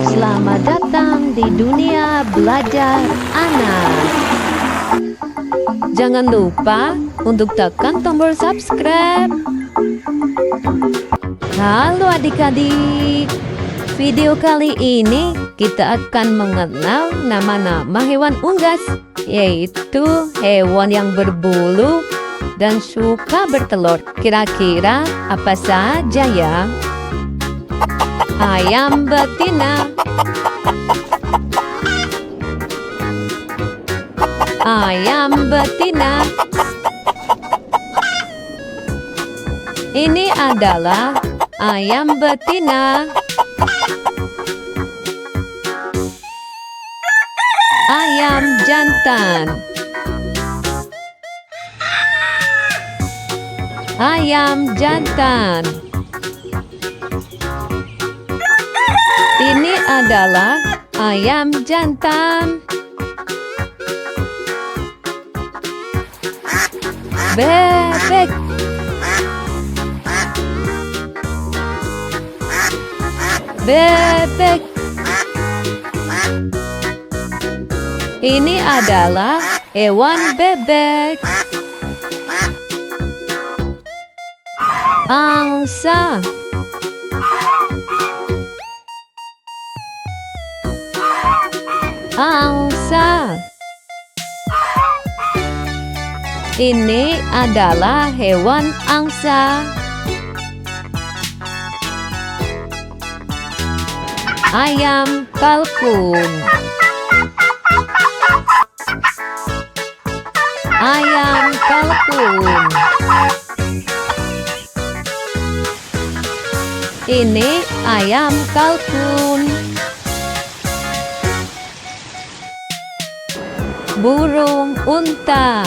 Selamat datang di dunia belajar anak. Jangan lupa untuk tekan tombol subscribe. Halo adik-adik. Video kali ini kita akan mengenal nama-nama hewan unggas, yaitu hewan yang berbulu dan suka bertelur. Kira-kira apa saja ya? Ayam betina, ayam betina. Ini adalah ayam betina. Ayam jantan, ayam jantan. Ini adalah ayam jantan. Bebek, bebek. Ini adalah hewan bebek. Angsa, angsa. Ini adalah hewan angsa. Ayam kalkun, ayam kalkun. Ini ayam kalkun. Burung unta,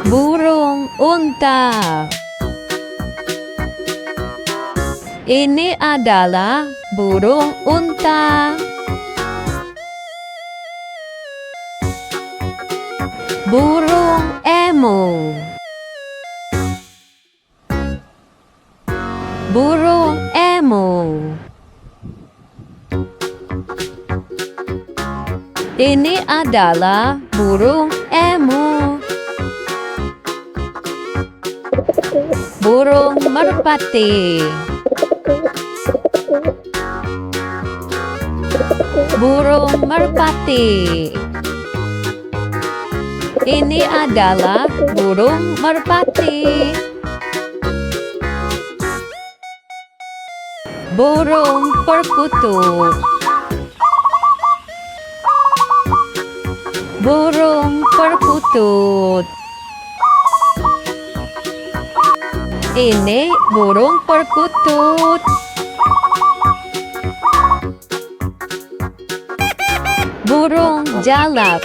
burung unta. Ini adalah burung unta. Burung emu, burung emu. Ini adalah burung emu. Burung merpati, burung merpati. Ini adalah burung merpati. Burung perkutut, burung perkutut. Ini burung perkutut. Burung jalak,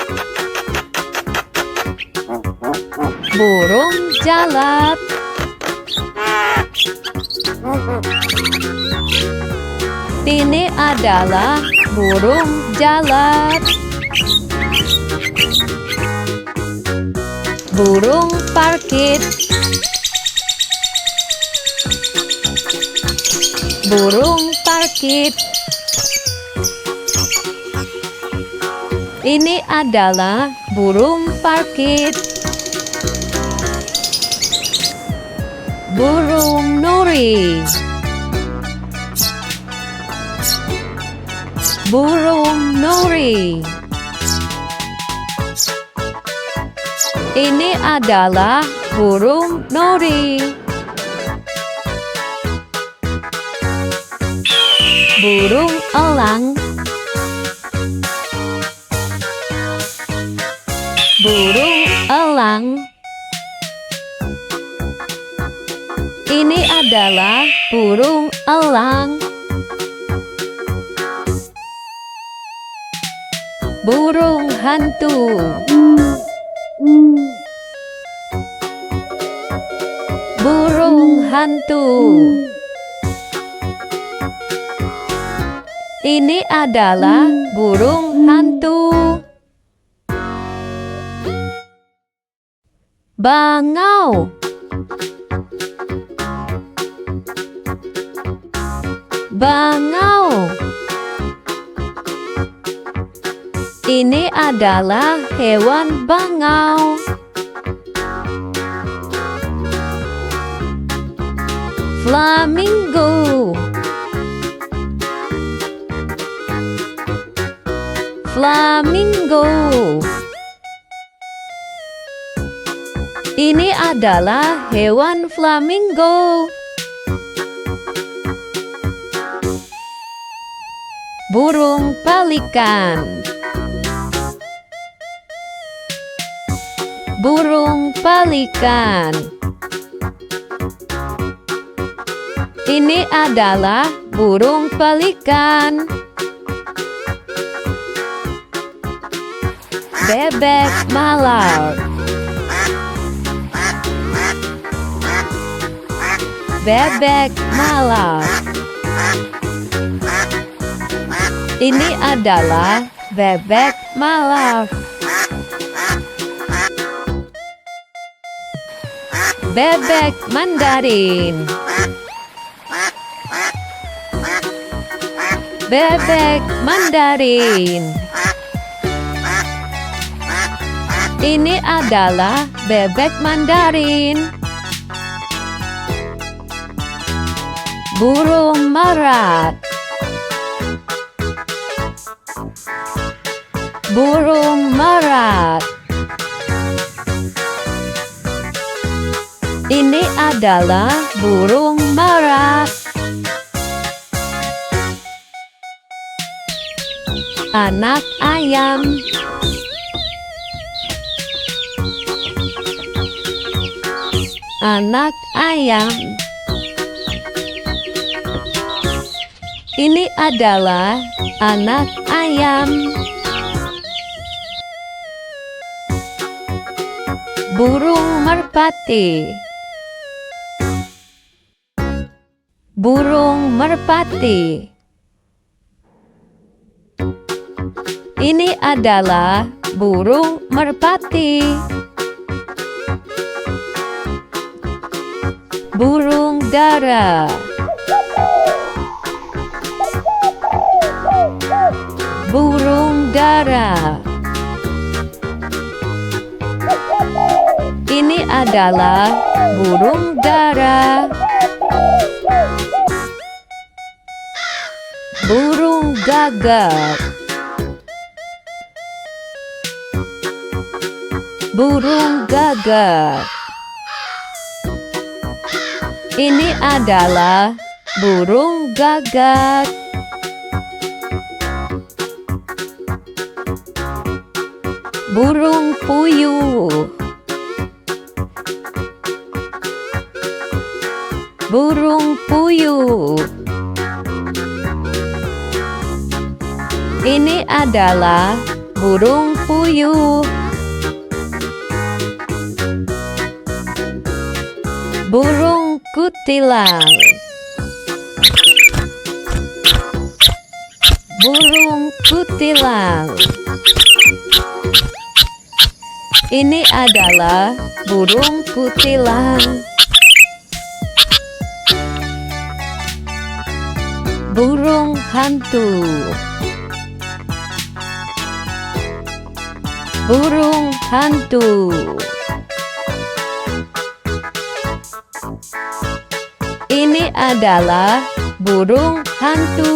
burung jalak. Ini adalah burung jalak. Burung parkit, burung parkit. Ini adalah burung parkit. Burung nuri, burung nuri. Ini adalah burung nuri. Burung elang, burung elang. Ini adalah burung elang. Burung hantu, burung hantu. Ini adalah burung hantu. Bangau, Bangau. Ini adalah hewan bangau. Flamingo. Flamingo. Ini adalah hewan flamingo. Burung pelikan. Burung pelikan. Ini adalah burung pelikan. Bebek malard. Bebek malard. Ini adalah bebek malard. Bebek Mandarin. Bebek Mandarin. Ini adalah bebek Mandarin. Burung merak. Burung merak. Ini adalah burung merak. Anak ayam. Anak ayam. Ini adalah anak ayam. Burung merpati. Burung merpati. Ini adalah burung merpati. Burung dara. Burung dara. Ini adalah burung dara. Burung gagak. Burung gagak. Ini adalah burung gagak. Burung puyuh. Burung puyuh. Ini adalah burung puyuh. Burung kutilang. Burung kutilang. Ini adalah burung kutilang. Burung hantu. Burung hantu. Ini adalah burung hantu.